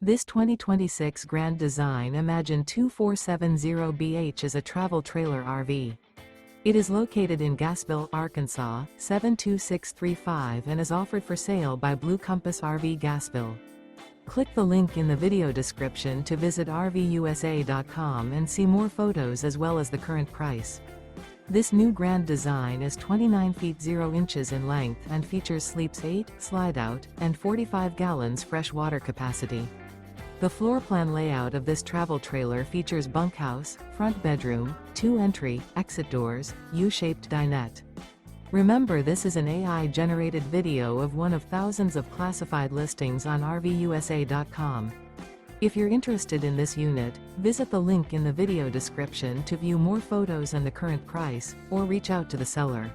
This 2026 Grand Design Imagine 2470BH is a travel trailer RV. It is located in Gassville, Arkansas, 72635 and is offered for sale by Blue Compass RV Gassville. Click the link in the video description to visit RVUSA.com and see more photos as well as the current price. This new Grand Design is 29 feet 0 inches in length and features sleeps 8, slide-out, and 45 gallons fresh water capacity. The floor plan layout of this travel trailer features bunkhouse, front bedroom, 2 entry, exit doors, U-shaped dinette. Remember, this is an AI-generated video of one of thousands of classified listings on RVUSA.com. If you're interested in this unit, visit the link in the video description to view more photos and the current price, or reach out to the seller.